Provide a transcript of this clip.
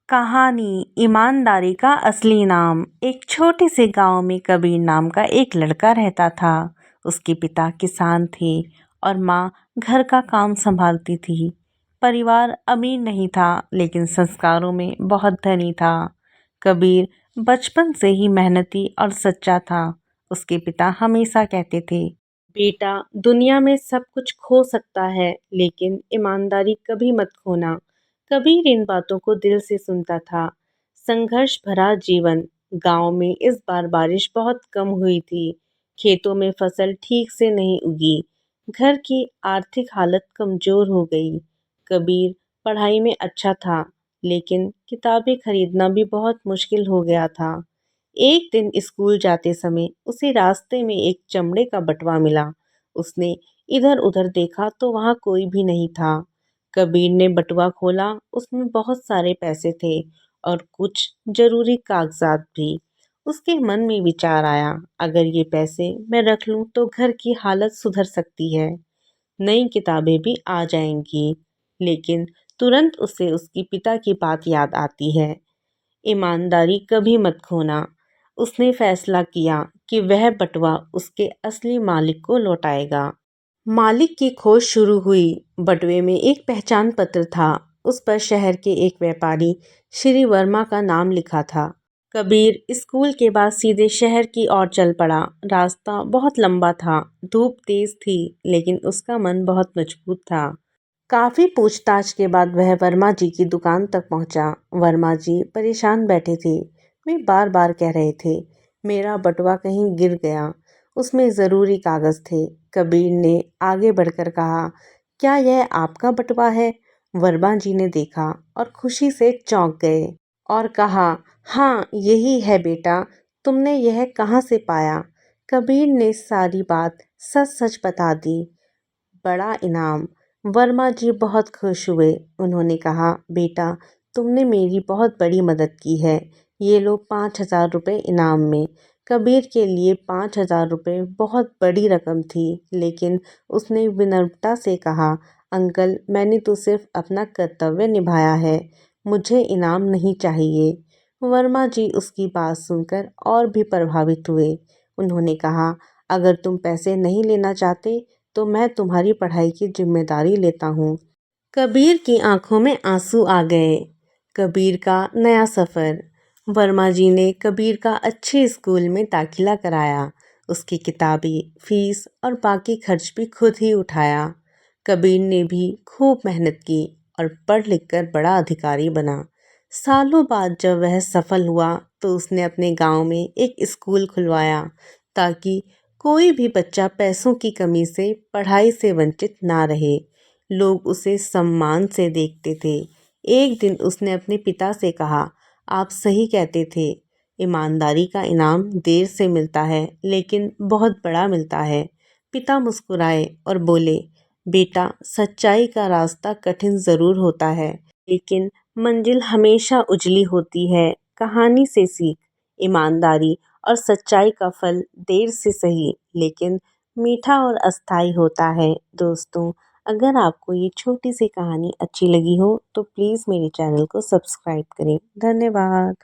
कहानी ईमानदारी का असली नाम। एक छोटे से गांव में कबीर नाम का एक लड़का रहता था। उसके पिता किसान थे और माँ घर का काम संभालती थी। परिवार अमीर नहीं था लेकिन संस्कारों में बहुत धनी था। कबीर बचपन से ही मेहनती और सच्चा था। उसके पिता हमेशा कहते थे, बेटा, दुनिया में सब कुछ खो सकता है लेकिन ईमानदारी कभी मत खोना। कबीर इन बातों को दिल से सुनता था। संघर्ष भरा जीवन। गांव में इस बार बारिश बहुत कम हुई थी। खेतों में फसल ठीक से नहीं उगी। घर की आर्थिक हालत कमजोर हो गई। कबीर पढ़ाई में अच्छा था लेकिन किताबें खरीदना भी बहुत मुश्किल हो गया था। एक दिन स्कूल जाते समय उसे रास्ते में एक चमड़े का बटुआ मिला। उसने इधर उधर देखा तो वहां कोई भी नहीं था। कबीर ने बटुआ खोला, उसमें बहुत सारे पैसे थे और कुछ जरूरी कागजात भी। उसके मन में विचार आया, अगर ये पैसे मैं रख लूं तो घर की हालत सुधर सकती है, नई किताबें भी आ जाएंगी। लेकिन तुरंत उसे उसकी पिता की बात याद आती है, ईमानदारी कभी मत खोना। उसने फैसला किया कि वह बटुआ उसके असली मालिक को लौटाएगा। मालिक की खोज शुरू हुई। बटुए में एक पहचान पत्र था। उस पर शहर के एक व्यापारी श्री वर्मा का नाम लिखा था। कबीर स्कूल के बाद सीधे शहर की ओर चल पड़ा। रास्ता बहुत लंबा था, धूप तेज थी, लेकिन उसका मन बहुत मजबूत था। काफी पूछताछ के बाद वह वर्मा जी की दुकान तक पहुंचा। वर्मा जी परेशान बैठे थे। वे बार बार कह रहे थे, मेरा बटुआ कहीं गिर गया, उसमें जरूरी कागज थे। कबीर ने आगे बढ़कर कहा, क्या यह आपका बटुआ है? वर्मा जी ने देखा और खुशी से चौंक गए और कहा, हाँ यही है बेटा, तुमने यह कहाँ से पाया? कबीर ने सारी बात सच सच बता दी। बड़ा इनाम। वर्मा जी बहुत खुश हुए। उन्होंने कहा, बेटा, तुमने मेरी बहुत बड़ी मदद की है, ये लो 5,000 रुपये इनाम में। कबीर के लिए 5,000 रुपये बहुत बड़ी रकम थी, लेकिन उसने विनम्रता से कहा, अंकल, मैंने तो सिर्फ अपना कर्तव्य निभाया है, मुझे इनाम नहीं चाहिए। वर्मा जी उसकी बात सुनकर और भी प्रभावित हुए। उन्होंने कहा, अगर तुम पैसे नहीं लेना चाहते तो मैं तुम्हारी पढ़ाई की जिम्मेदारी लेता हूँ। कबीर की आंखों में आंसू आ गए। कबीर का नया सफ़र। वर्मा जी ने कबीर का अच्छे स्कूल में दाखिला कराया। उसकी किताबें, फीस और बाकी खर्च भी खुद ही उठाया। कबीर ने भी खूब मेहनत की और पढ़ लिख कर बड़ा अधिकारी बना। सालों बाद जब वह सफल हुआ तो उसने अपने गांव में एक स्कूल खुलवाया ताकि कोई भी बच्चा पैसों की कमी से पढ़ाई से वंचित ना रहे। लोग उसे सम्मान से देखते थे। एक दिन उसने अपने पिता से कहा, आप सही कहते थे, ईमानदारी का इनाम देर से मिलता है लेकिन बहुत बड़ा मिलता है। पिता मुस्कुराए और बोले, बेटा, सच्चाई का रास्ता कठिन ज़रूर होता है लेकिन मंजिल हमेशा उजली होती है। कहानी से सीख, ईमानदारी और सच्चाई का फल देर से सही लेकिन मीठा और अस्थाई होता है। दोस्तों, अगर आपको ये छोटी सी कहानी अच्छी लगी हो तो प्लीज़ मेरे चैनल को सब्सक्राइब करें। धन्यवाद।